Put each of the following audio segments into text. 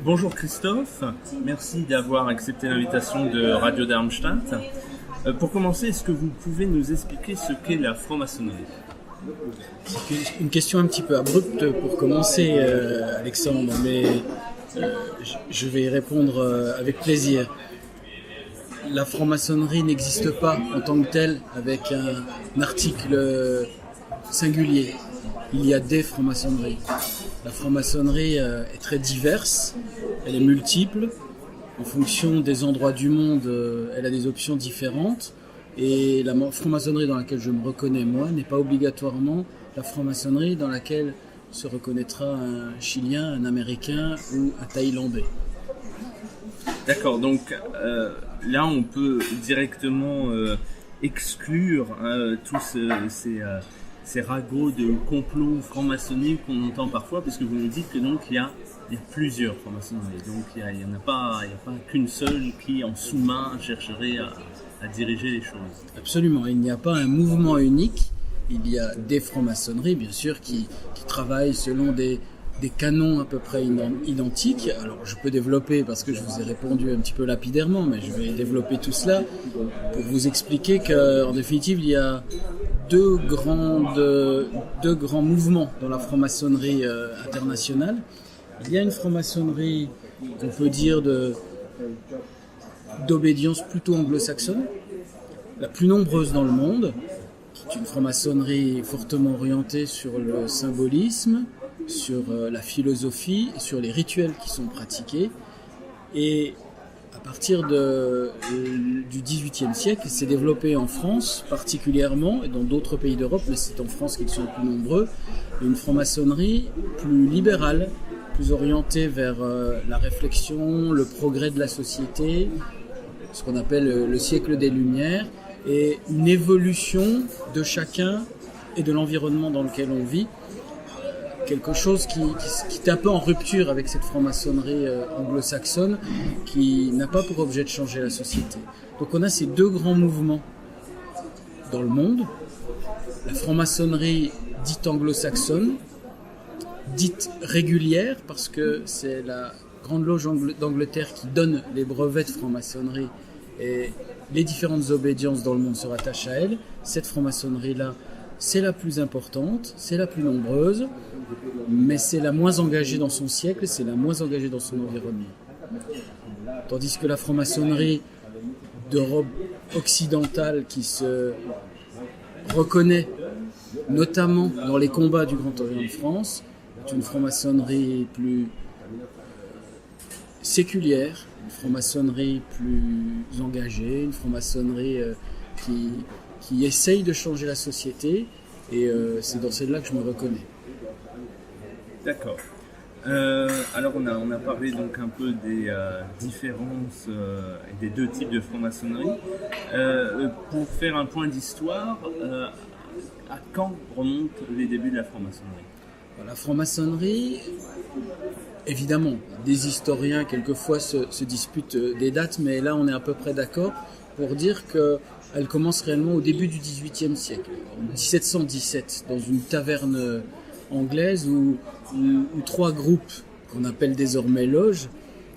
Bonjour Christophe, merci d'avoir accepté l'invitation de Radio Darmstadt. Pour commencer, est-ce que vous pouvez nous expliquer ce qu'est la franc-maçonnerie ? C'est une question un petit peu abrupte pour commencer, Alexandre, mais je vais y répondre avec plaisir. La franc-maçonnerie n'existe pas en tant que telle avec un article singulier. Il y a des francs-maçonneries. La franc-maçonnerie est très diverse, elle est multiple. En fonction des endroits du monde, elle a des options différentes. Et la franc-maçonnerie dans laquelle je me reconnais, moi, n'est pas obligatoirement la franc-maçonnerie dans laquelle se reconnaîtra un Chilien, un Américain ou un Thaïlandais. D'accord, donc là on peut directement exclure tous ces ragots de complot franc-maçonnique qu'on entend parfois, puisque vous nous dites que donc il y a plusieurs franc-maçonneries, donc il n'y a pas qu'une seule qui en sous-main chercherait à diriger les choses. Absolument, il n'y a pas un mouvement unique, il y a des francs-maçonneries bien sûr qui travaillent selon des canons à peu près identiques. Alors je peux développer, parce que je vous ai répondu un petit peu lapidairement, mais je vais développer tout cela pour vous expliquer qu'en définitive il y a deux grands mouvements dans la franc-maçonnerie internationale. Il y a une franc-maçonnerie qu'on peut dire d'obédience plutôt anglo-saxonne, la plus nombreuse dans le monde, qui est une franc-maçonnerie fortement orientée sur le symbolisme, sur la philosophie, sur les rituels qui sont pratiqués. Et à partir du XVIIIe siècle, s'est développé en France particulièrement, et dans d'autres pays d'Europe, mais c'est en France qu'ils sont les plus nombreux, une franc-maçonnerie plus libérale, plus orientée vers la réflexion, le progrès de la société, ce qu'on appelle le siècle des Lumières, et une évolution de chacun et de l'environnement dans lequel on vit. Quelque chose qui est un peu en rupture avec cette franc-maçonnerie anglo-saxonne qui n'a pas pour objet de changer la société. Donc on a ces deux grands mouvements dans le monde. La franc-maçonnerie dite anglo-saxonne, dite régulière parce que c'est la Grande Loge d'Angleterre qui donne les brevets de franc-maçonnerie et les différentes obédiences dans le monde se rattachent à elle. Cette franc-maçonnerie-là, c'est la plus importante, c'est la plus nombreuse, mais c'est la moins engagée dans son siècle, c'est la moins engagée dans son environnement. Tandis que la franc-maçonnerie d'Europe occidentale qui se reconnaît notamment dans les combats du Grand Orient de France, est une franc-maçonnerie plus séculière, une franc-maçonnerie plus engagée, une franc-maçonnerie qui essaye de changer la société, et c'est dans celle-là que je me reconnais. D'accord. Alors on a parlé donc un peu des différences et des deux types de franc-maçonnerie. Pour faire un point d'histoire, à quand remontent les débuts de la franc-maçonnerie ? La franc-maçonnerie, évidemment, des historiens quelquefois se disputent des dates, mais là on est à peu près d'accord pour dire qu'elle commence réellement au début du XVIIIe siècle, en 1717, dans une taverne anglaise où trois groupes, qu'on appelle désormais loges,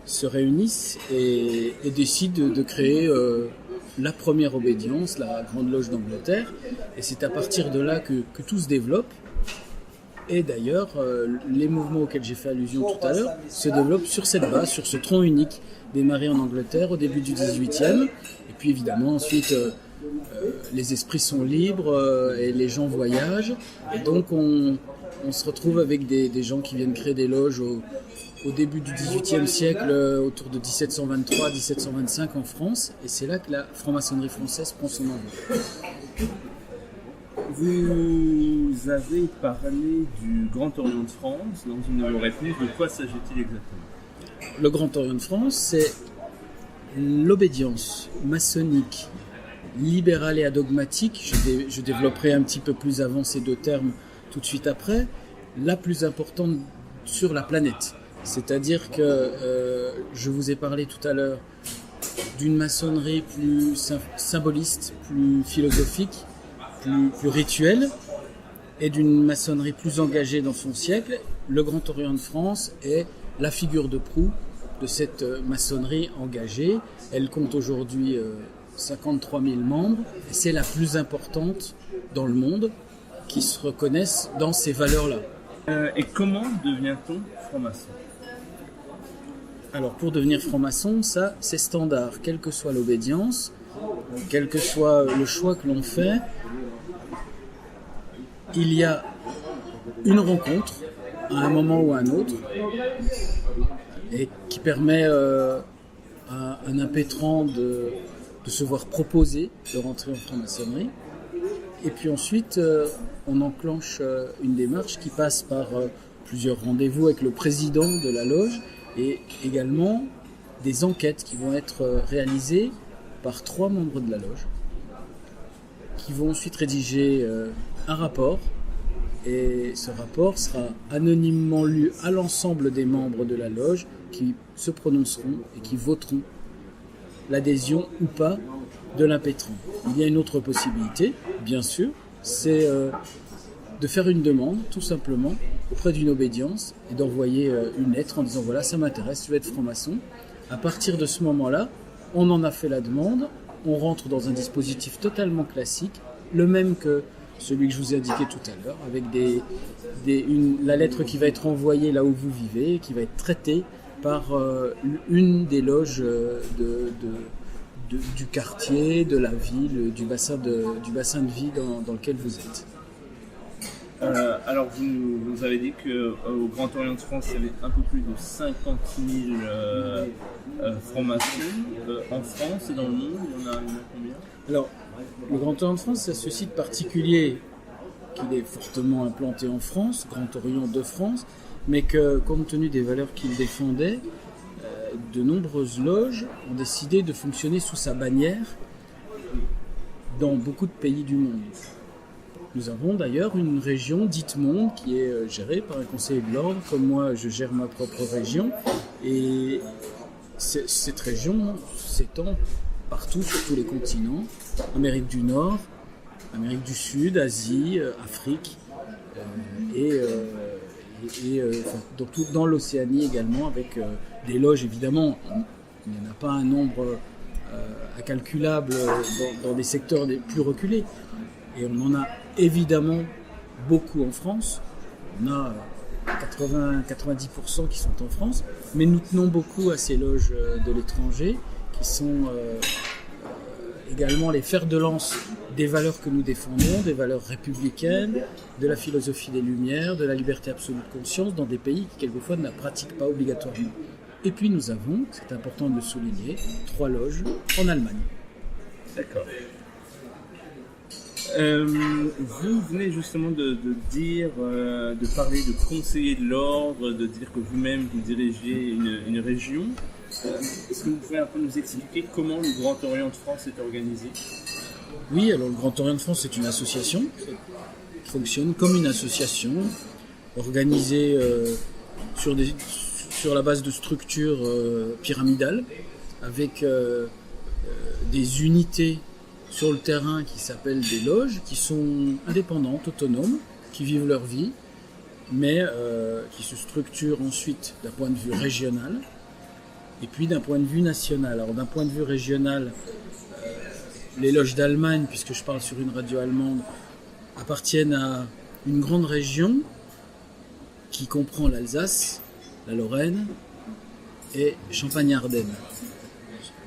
se réunissent et décident de créer la première obédience, la Grande Loge d'Angleterre. Et c'est à partir de là que tout se développe. Et d'ailleurs, les mouvements auxquels j'ai fait allusion tout à l'heure se développent sur cette base, sur ce tronc unique démarré en Angleterre au début du XVIIIe. Et puis évidemment, ensuite, les esprits sont libres et les gens voyagent. Et donc, on se retrouve avec des gens qui viennent créer des loges au début du XVIIIe siècle, autour de 1723-1725 en France. Et c'est là que la franc-maçonnerie française prend son envol. Vous avez parlé du Grand Orient de France dans une de vos réponses. De quoi s'agit-il exactement ? Le Grand Orient de France, c'est l'obédience maçonnique, libérale et adogmatique. Je développerai un petit peu plus avant ces deux termes tout de suite après. La plus importante sur la planète. C'est-à-dire que je vous ai parlé tout à l'heure d'une maçonnerie plus symboliste, plus philosophique, plus rituelle, et d'une maçonnerie plus engagée dans son siècle. Le Grand Orient de France est la figure de proue de cette maçonnerie engagée. Elle compte aujourd'hui 53 000 membres et c'est la plus importante dans le monde qui se reconnaissent dans ces valeurs-là. Et comment devient-on franc-maçon ? Alors pour devenir franc-maçon, ça c'est standard, quelle que soit l'obédience, quel que soit le choix que l'on fait, il y a une rencontre à un moment ou à un autre et qui permet à un impétrant de se voir proposer de rentrer en franc-maçonnerie. Et puis ensuite, on enclenche une démarche qui passe par plusieurs rendez-vous avec le président de la loge et également des enquêtes qui vont être réalisées par 3 membres de la loge qui vont ensuite rédiger un rapport et ce rapport sera anonymement lu à l'ensemble des membres de la loge qui se prononceront et qui voteront l'adhésion ou pas de l'impétrant. Il y a une autre possibilité, bien sûr, c'est de faire une demande, tout simplement, auprès d'une obédience et d'envoyer une lettre en disant voilà, ça m'intéresse, je veux être franc-maçon. À partir de ce moment-là, on en a fait la demande, on rentre dans un dispositif totalement classique, le même que celui que je vous ai indiqué tout à l'heure, avec la lettre qui va être envoyée là où vous vivez, qui va être traitée par une des loges du quartier, de la ville, du bassin de vie dans lequel vous êtes. Alors vous nous avez dit qu'au Grand Orient de France, il y avait un peu plus de 50 000 francs-maçons. En France et dans le monde, il y en a combien ? Alors, le Grand Orient de France, c'est ce site particulier qu'il est fortement implanté en France, Grand Orient de France, mais que, compte tenu des valeurs qu'il défendait, de nombreuses loges ont décidé de fonctionner sous sa bannière dans beaucoup de pays du monde. Nous avons d'ailleurs une région dite monde qui est gérée par un conseiller de l'ordre, comme moi je gère ma propre région, et cette région s'étend partout sur tous les continents, Amérique du Nord, Amérique du Sud, Asie, Afrique dans l'Océanie également, avec des loges évidemment. Il n'y en a pas un nombre incalculable dans des secteurs plus reculés. Et on en a évidemment beaucoup en France. On a 90% qui sont en France, mais nous tenons beaucoup à ces loges de l'étranger qui sont également les fers de lance des valeurs que nous défendons, des valeurs républicaines, de la philosophie des Lumières, de la liberté absolue de conscience dans des pays qui quelquefois ne la pratiquent pas obligatoirement. Et puis nous avons, c'est important de le souligner, 3 loges en Allemagne. D'accord. Vous venez justement de dire, de parler de conseiller de l'ordre, de dire que vous-même vous dirigez une région. Est-ce que vous pouvez un peu nous expliquer comment le Grand Orient de France est organisé ? Oui, alors le Grand Orient de France est une association qui fonctionne comme une association organisée sur la base de structures pyramidales avec des unités sur le terrain qui s'appellent des loges, qui sont indépendantes, autonomes, qui vivent leur vie, mais qui se structurent ensuite d'un point de vue régional et puis d'un point de vue national. Alors d'un point de vue régional, les loges d'Allemagne, puisque je parle sur une radio allemande, appartiennent à une grande région qui comprend l'Alsace, la Lorraine et Champagne-Ardenne.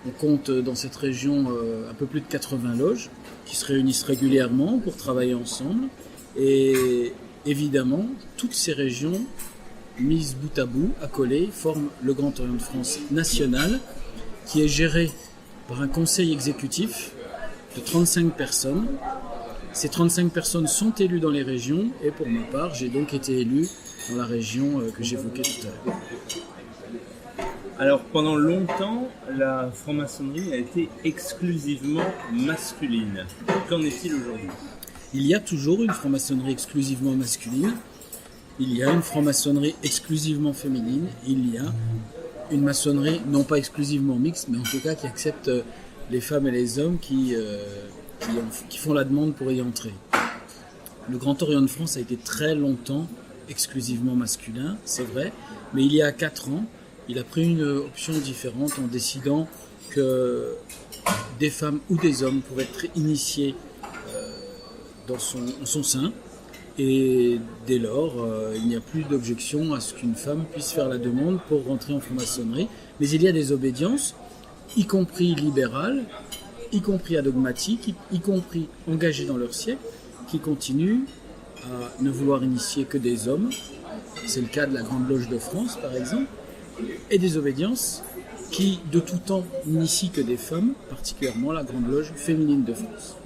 On compte dans cette région un peu plus de 80 loges qui se réunissent régulièrement pour travailler ensemble. Et évidemment, toutes ces régions, mises bout à bout, accolées, forment le Grand Orient de France national qui est géré par un conseil exécutif de 35 personnes. Ces 35 personnes sont élues dans les régions et pour ma part, j'ai donc été élu dans la région que j'évoquais tout à l'heure. Alors pendant longtemps, la franc-maçonnerie a été exclusivement masculine. Qu'en est-il aujourd'hui ? Il y a toujours une franc-maçonnerie exclusivement masculine, il y a une franc-maçonnerie exclusivement féminine, il y a une maçonnerie non pas exclusivement mixte, mais en tout cas qui accepte les femmes et les hommes qui font la demande pour y entrer. Le Grand Orient de France a été très longtemps exclusivement masculin, c'est vrai, mais il y a 4 ans, il a pris une option différente en décidant que des femmes ou des hommes pouvaient être initiés en son sein. Et dès lors, il n'y a plus d'objection à ce qu'une femme puisse faire la demande pour rentrer en franc-maçonnerie. Mais il y a des obédiences, y compris libérales, y compris adogmatiques, y compris engagées dans leur siècle, qui continuent à ne vouloir initier que des hommes. C'est le cas de la Grande Loge de France, par exemple, et des obédiences qui, de tout temps, n'initient que des femmes, particulièrement la Grande Loge féminine de France.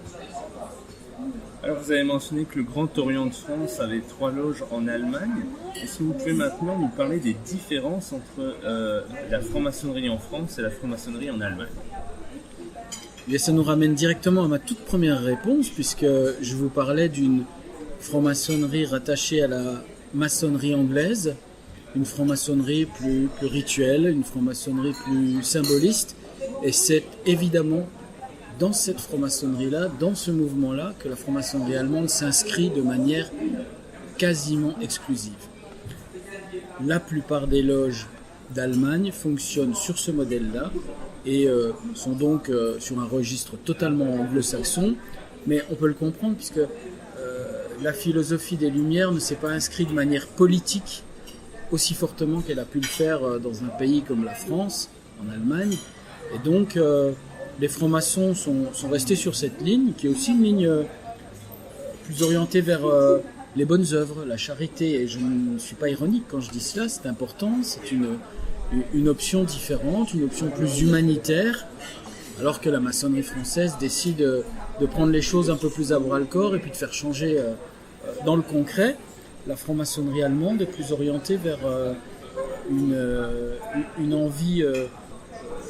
Alors vous avez mentionné que le Grand Orient de France avait 3 loges en Allemagne. Est-ce que vous pouvez maintenant nous parler des différences entre la franc-maçonnerie en France et la franc-maçonnerie en Allemagne ? Et ça nous ramène directement à ma toute première réponse, puisque je vous parlais d'une franc-maçonnerie rattachée à la maçonnerie anglaise, une franc-maçonnerie plus rituelle, une franc-maçonnerie plus symboliste, et c'est évidemment dans cette franc-maçonnerie-là, dans ce mouvement-là, que la franc-maçonnerie allemande s'inscrit de manière quasiment exclusive. La plupart des loges d'Allemagne fonctionnent sur ce modèle-là et sont donc sur un registre totalement anglo-saxon, mais on peut le comprendre puisque la philosophie des Lumières ne s'est pas inscrite de manière politique aussi fortement qu'elle a pu le faire dans un pays comme la France, en Allemagne, et donc les francs-maçons sont restés sur cette ligne, qui est aussi une ligne plus orientée vers les bonnes œuvres, la charité. Et je ne suis pas ironique quand je dis cela, c'est important, c'est une option différente, une option plus humanitaire, alors que la maçonnerie française décide de prendre les choses un peu plus à bras-le-corps et puis de faire changer dans le concret. La franc-maçonnerie allemande est plus orientée vers une envie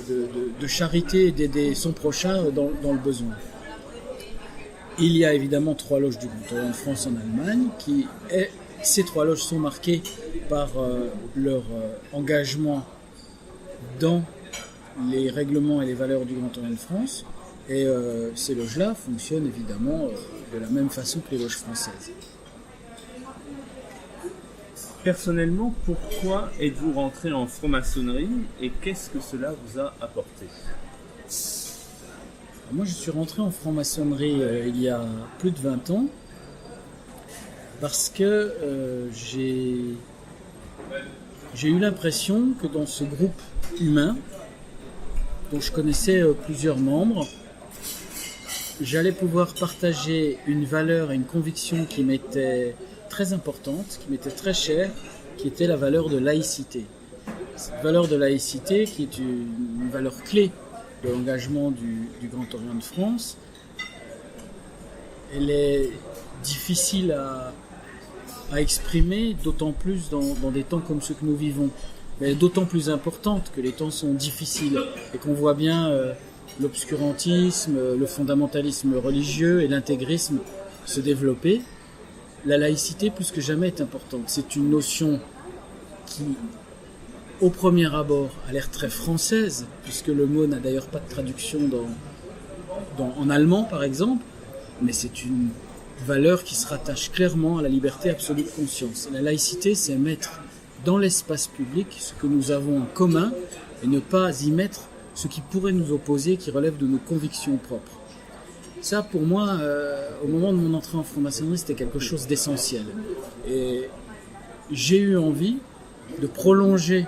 de charité et d'aider son prochain dans le besoin. Il y a évidemment 3 loges du Grand Orient de France en Allemagne. Ces 3 loges sont marquées par leur engagement dans les règlements et les valeurs du Grand Orient de France. Et ces loges-là fonctionnent évidemment de la même façon que les loges françaises. Personnellement, pourquoi êtes-vous rentré en franc-maçonnerie et qu'est-ce que cela vous a apporté ? Moi, je suis rentré en franc-maçonnerie il y a plus de 20 ans parce que j'ai eu l'impression que dans ce groupe humain, dont je connaissais plusieurs membres, j'allais pouvoir partager une valeur et une conviction qui m'était très importante, qui m'était très chère, qui était la valeur de laïcité. Cette valeur de laïcité, qui est une valeur clé de l'engagement du Grand Orient de France, elle est difficile à exprimer, d'autant plus dans des temps comme ceux que nous vivons. Mais elle est d'autant plus importante que les temps sont difficiles et qu'on voit bien l'obscurantisme, le fondamentalisme religieux et l'intégrisme se développer. La laïcité, plus que jamais, est importante. C'est une notion qui, au premier abord, a l'air très française, puisque le mot n'a d'ailleurs pas de traduction en allemand, par exemple, mais c'est une valeur qui se rattache clairement à la liberté absolue de conscience. La laïcité, c'est mettre dans l'espace public ce que nous avons en commun et ne pas y mettre ce qui pourrait nous opposer, qui relève de nos convictions propres. Ça, pour moi, au moment de mon entrée en franc-maçonnerie, c'était quelque chose d'essentiel. Et j'ai eu envie de prolonger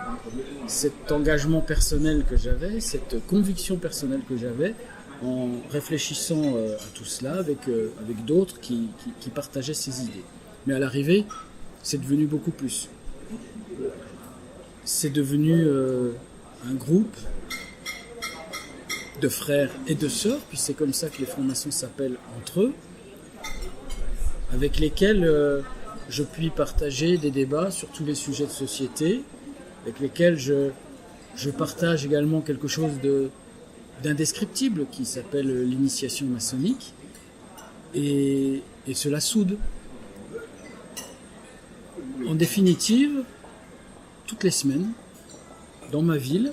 cet engagement personnel que j'avais, cette conviction personnelle que j'avais, en réfléchissant à tout cela avec d'autres qui partageaient ces idées. Mais à l'arrivée, c'est devenu beaucoup plus. C'est devenu un groupe de frères et de sœurs, puis c'est comme ça que les francs-maçons s'appellent entre eux, avec lesquels je puis partager des débats sur tous les sujets de société, avec lesquels je partage également quelque chose d'indescriptible qui s'appelle l'initiation maçonnique, et cela soude. En définitive, toutes les semaines, dans ma ville,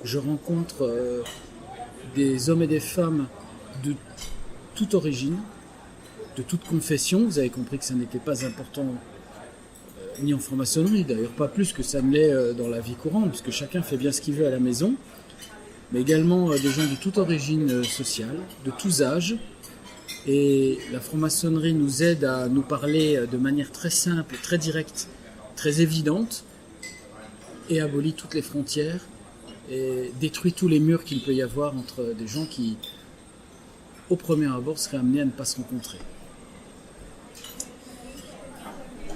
je rencontre des hommes et des femmes de toute origine, de toute confession. Vous avez compris que ça n'était pas important ni en franc-maçonnerie, d'ailleurs pas plus que ça ne l'est dans la vie courante, puisque chacun fait bien ce qu'il veut à la maison, mais également des gens de toute origine sociale, de tous âges. Et la franc-maçonnerie nous aide à nous parler de manière très simple, très directe, très évidente, et abolit toutes les frontières, et détruit tous les murs qu'il peut y avoir entre des gens qui, au premier abord, seraient amenés à ne pas se rencontrer.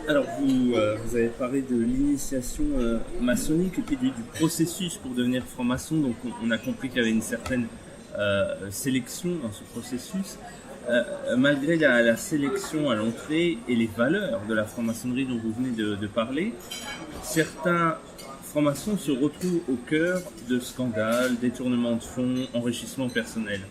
Alors vous avez parlé de l'initiation maçonnique et puis du processus pour devenir franc-maçon, donc on a compris qu'il y avait une certaine sélection dans ce processus. Malgré la sélection à l'entrée et les valeurs de la franc-maçonnerie dont vous venez de parler, certains francs-maçons se retrouvent au cœur de scandales, détournements de fonds, enrichissement personnel.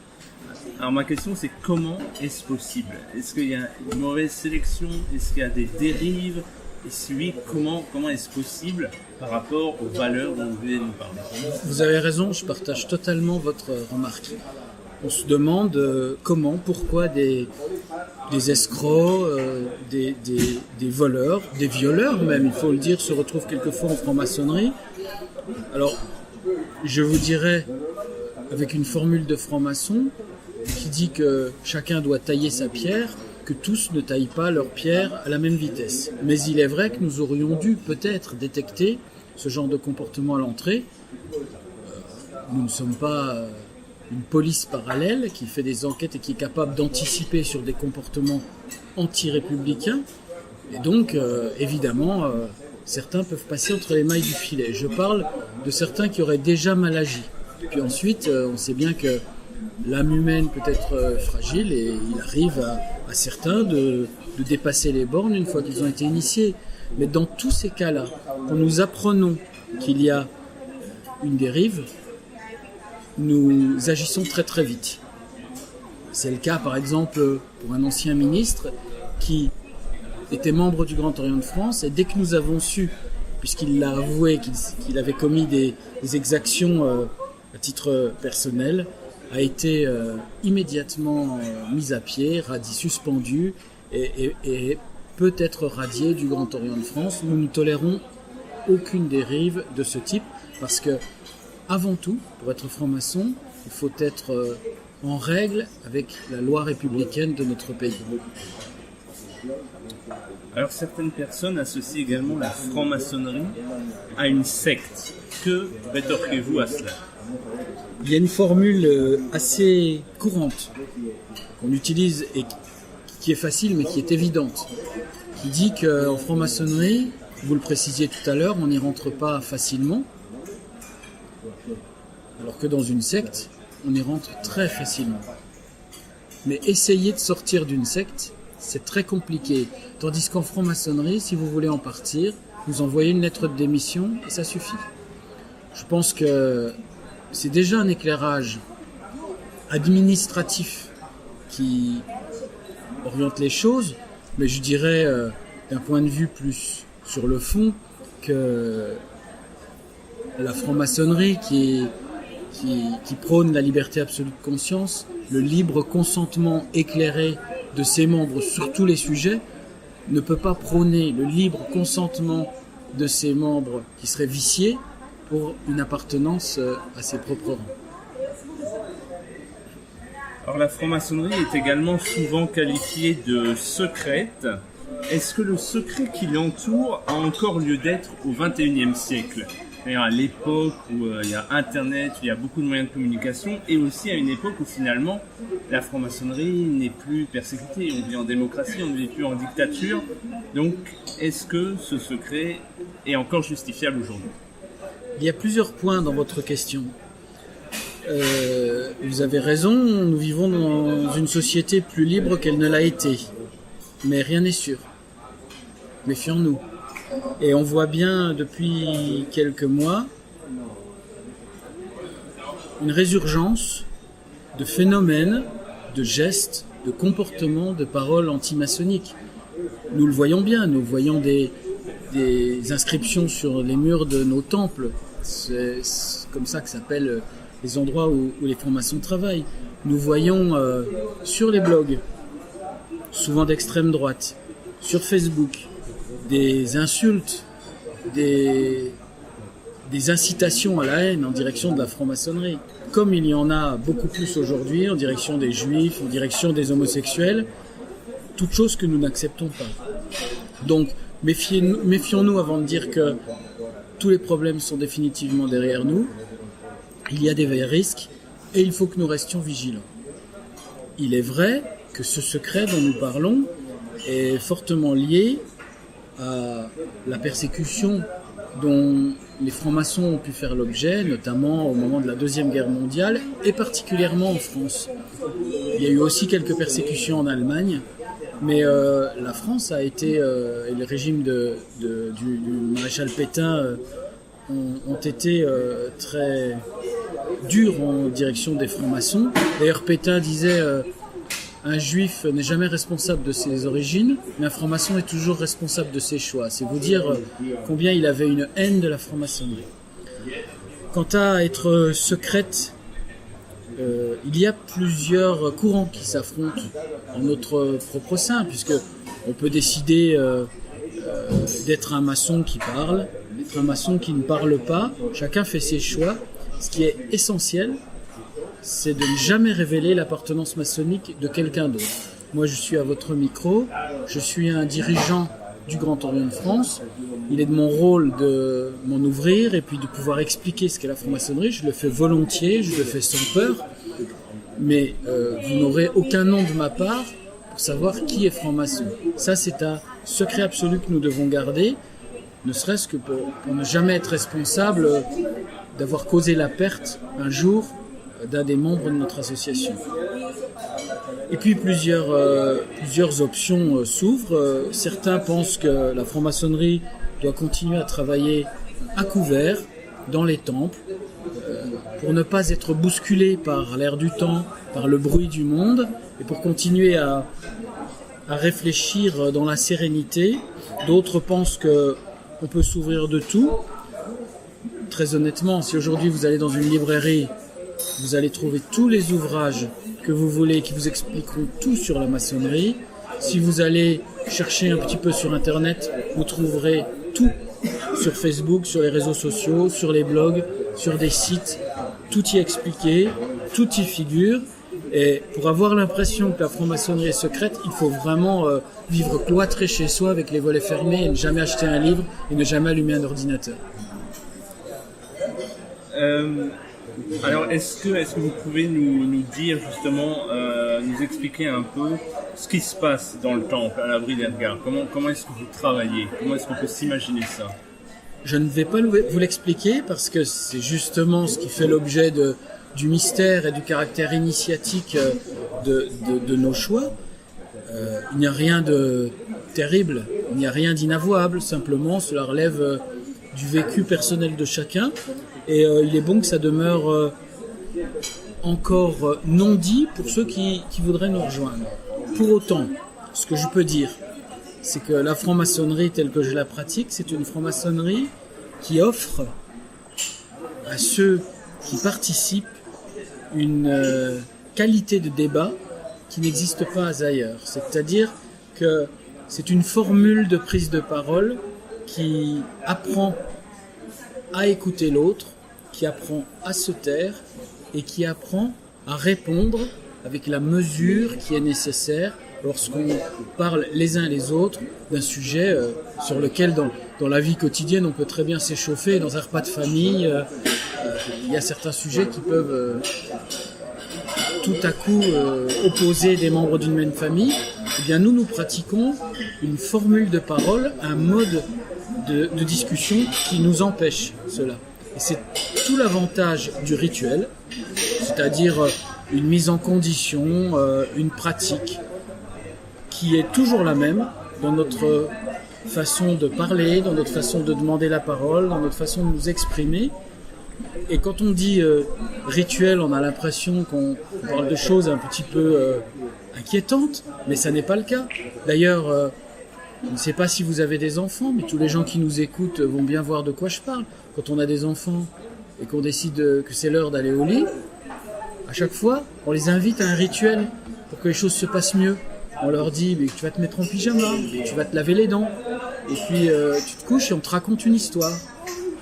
Alors ma question c'est comment est-ce possible? Est-ce qu'il y a une mauvaise sélection? Est-ce qu'il y a des dérives? Et si oui, comment est-ce possible par rapport aux valeurs dont vous venez de nous parler? Vous avez raison, je partage totalement votre remarque. On se demande comment, pourquoi des escrocs, des voleurs, des violeurs même, il faut le dire, se retrouvent quelquefois en franc-maçonnerie. Alors, je vous dirais, avec une formule de franc-maçon, qui dit que chacun doit tailler sa pierre, que tous ne taillent pas leur pierre à la même vitesse. Mais il est vrai que nous aurions dû peut-être détecter ce genre de comportement à l'entrée. Nous ne sommes pas une police parallèle qui fait des enquêtes et qui est capable d'anticiper sur des comportements anti-républicains. Et donc, évidemment, certains peuvent passer entre les mailles du filet. Je parle de certains qui auraient déjà mal agi. Puis ensuite, on sait bien que l'âme humaine peut être fragile et il arrive à certains de dépasser les bornes une fois qu'ils ont été initiés. Mais dans tous ces cas-là, quand nous apprenons qu'il y a une dérive, nous agissons très très vite. C'est le cas par exemple pour un ancien ministre qui était membre du Grand Orient de France et dès que nous avons su, puisqu'il l'a avoué qu'il avait commis des exactions à titre personnel, a été immédiatement mis à pied, suspendu et peut être radié du Grand Orient de France. Nous ne tolérons aucune dérive de ce type parce que, avant tout, pour être franc-maçon, il faut être en règle avec la loi républicaine de notre pays. Alors certaines personnes associent également la franc-maçonnerie à une secte. Que rétorquez-vous à cela? Il y a une formule assez courante qu'on utilise et qui est facile mais qui est évidente, qui dit qu'en franc-maçonnerie, vous le précisiez tout à l'heure, on n'y rentre pas facilement, alors que dans une secte, on y rentre très facilement. Mais essayer de sortir d'une secte, c'est très compliqué. Tandis qu'en franc-maçonnerie, si vous voulez en partir, vous envoyez une lettre de démission et ça suffit. Je pense que c'est déjà un éclairage administratif qui oriente les choses, mais je dirais d'un point de vue plus sur le fond que la franc-maçonnerie qui prône la liberté absolue de conscience, le libre consentement éclairé de ses membres sur tous les sujets, ne peut pas prôner le libre consentement de ses membres qui seraient viciés pour une appartenance à ses propres rangs. Alors la franc-maçonnerie est également souvent qualifiée de secrète. Est-ce que le secret qui l'entoure a encore lieu d'être au XXIe siècle ? C'est-à-dire à l'époque où il y a Internet, où il y a beaucoup de moyens de communication, et aussi à une époque où finalement la franc-maçonnerie n'est plus persécutée. On vit en démocratie, on ne vit plus en dictature. Donc est-ce que ce secret est encore justifiable aujourd'hui ? Il y a plusieurs points dans votre question. Vous avez raison, nous vivons dans une société plus libre qu'elle ne l'a été. Mais rien n'est sûr. Méfions-nous. Et on voit bien depuis quelques mois une résurgence de phénomènes, de gestes, de comportements, de paroles anti-maçonniques. Nous le voyons bien, nous voyons des inscriptions sur les murs de nos temples. C'est comme ça que s'appellent les endroits où les francs-maçons travaillent. Nous voyons sur les blogs, souvent d'extrême droite, sur Facebook, des insultes, des incitations à la haine en direction de la franc-maçonnerie. Comme il y en a beaucoup plus aujourd'hui en direction des juifs, en direction des homosexuels, toutes choses que nous n'acceptons pas. Donc, méfions-nous avant de dire que tous les problèmes sont définitivement derrière nous. Il y a des risques et il faut que nous restions vigilants. Il est vrai que ce secret dont nous parlons est fortement lié à la persécution dont les francs-maçons ont pu faire l'objet, notamment au moment de la Deuxième Guerre mondiale, et particulièrement en France. Il y a eu aussi quelques persécutions en Allemagne, mais la France a été, et le régime du maréchal Pétain ont été très durs en direction des francs-maçons. D'ailleurs, Pétain disait un juif n'est jamais responsable de ses origines, mais un franc-maçon est toujours responsable de ses choix. C'est vous dire combien il avait une haine de la franc-maçonnerie. Quant à être secrète, il y a plusieurs courants qui s'affrontent en notre propre sein, puisque on peut décider d'être un maçon qui parle, d'être un maçon qui ne parle pas. Chacun fait ses choix. Ce qui est essentiel, c'est de ne jamais révéler l'appartenance maçonnique de quelqu'un d'autre. Moi, je suis à votre micro, je suis un dirigeant du Grand Orient de France. Il est de mon rôle de m'en ouvrir et puis de pouvoir expliquer ce qu'est la franc-maçonnerie. Je le fais volontiers, je le fais sans peur, mais vous n'aurez aucun nom de ma part pour savoir qui est franc-maçon. Ça, c'est un secret absolu que nous devons garder, ne serait-ce que pour ne jamais être responsable d'avoir causé la perte un jour d'un des membres de notre association. Et puis plusieurs options s'ouvrent. Certains pensent que la franc-maçonnerie doit continuer à travailler à couvert dans les temples pour ne pas être bousculée par l'air du temps, par le bruit du monde, et pour continuer à réfléchir dans la sérénité. D'autres pensent qu'on peut s'ouvrir de tout. Très honnêtement, si aujourd'hui vous allez dans une librairie, vous allez trouver tous les ouvrages que vous voulez qui vous expliqueront tout sur la maçonnerie. Si vous allez chercher un petit peu sur Internet, vous trouverez tout sur Facebook, sur les réseaux sociaux, sur les blogs, sur des sites. Tout y est expliqué, tout y figure. Et pour avoir l'impression que la franc-maçonnerie est secrète, il faut vraiment vivre cloîtré chez soi avec les volets fermés et ne jamais acheter un livre et ne jamais allumer un ordinateur. Alors, est-ce que vous pouvez nous dire justement, nous expliquer un peu ce qui se passe dans le temple, à l'abri des regards? Comment est-ce que vous travaillez? Comment est-ce qu'on peut s'imaginer ça? Je ne vais pas vous l'expliquer parce que c'est justement ce qui fait l'objet du mystère et du caractère initiatique de nos choix. Il n'y a rien de terrible, il n'y a rien d'inavouable, simplement cela relève du vécu personnel de chacun. Et il est bon que ça demeure encore non dit pour ceux qui voudraient nous rejoindre. Pour autant, ce que je peux dire, c'est que la franc-maçonnerie telle que je la pratique, c'est une franc-maçonnerie qui offre à ceux qui participent une qualité de débat qui n'existe pas ailleurs. C'est-à-dire que c'est une formule de prise de parole qui apprend à écouter l'autre, qui apprend à se taire et qui apprend à répondre avec la mesure qui est nécessaire lorsqu'on parle les uns les autres d'un sujet sur lequel dans la vie quotidienne on peut très bien s'échauffer. Dans un repas de famille, il y a certains sujets qui peuvent tout à coup opposer des membres d'une même famille. Eh bien nous pratiquons une formule de parole, un mode de discussion qui nous empêche cela. Et c'est tout l'avantage du rituel, c'est-à-dire une mise en condition, une pratique qui est toujours la même dans notre façon de parler, dans notre façon de demander la parole, dans notre façon de nous exprimer. Et quand on dit rituel, on a l'impression qu'on parle de choses un petit peu inquiétantes, mais ça n'est pas le cas. D'ailleurs, je ne sais pas si vous avez des enfants, mais tous les gens qui nous écoutent vont bien voir de quoi je parle. Quand on a des enfants et qu'on décide que c'est l'heure d'aller au lit, à chaque fois, on les invite à un rituel pour que les choses se passent mieux. On leur dit tu vas te mettre en pyjama, tu vas te laver les dents, et puis tu te couches et on te raconte une histoire.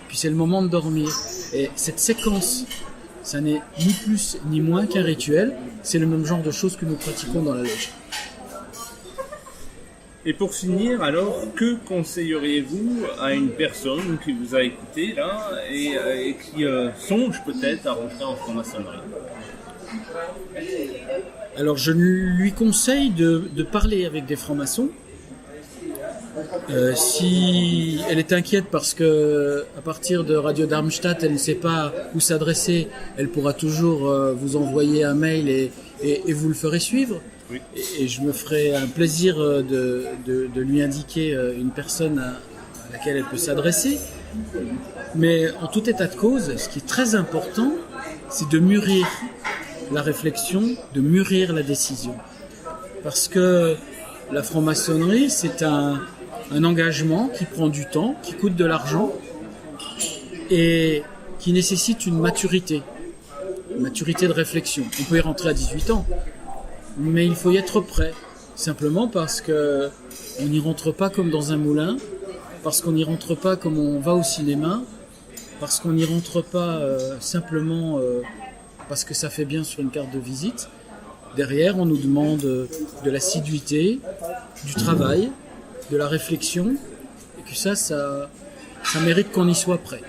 Puis c'est le moment de dormir. Et cette séquence, ça n'est ni plus ni moins qu'un rituel. C'est le même genre de choses que nous pratiquons dans la loge. Et pour finir, alors, que conseilleriez-vous à une personne qui vous a écouté là et qui songe peut-être à rentrer en franc-maçonnerie? Alors je lui conseille de parler avec des francs-maçons. Si elle est inquiète parce que à partir de Radio Darmstadt, elle ne sait pas où s'adresser, elle pourra toujours vous envoyer un mail et vous le ferez suivre. Oui. Et je me ferai un plaisir de lui indiquer une personne à laquelle elle peut s'adresser. Mais en tout état de cause, ce qui est très important, c'est de mûrir la réflexion, de mûrir la décision. Parce que la franc-maçonnerie, c'est un engagement qui prend du temps, qui coûte de l'argent et qui nécessite une maturité de réflexion. On peut y rentrer à 18 ans, mais il faut y être prêt, simplement parce que on n'y rentre pas comme dans un moulin, parce qu'on n'y rentre pas comme on va au cinéma, parce qu'on n'y rentre pas simplement parce que ça fait bien sur une carte de visite. Derrière, on nous demande de l'assiduité, du travail, de la réflexion, et que ça mérite qu'on y soit prêt.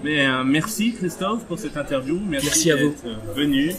Mais merci Christophe pour cette interview, merci à vous d'être venu.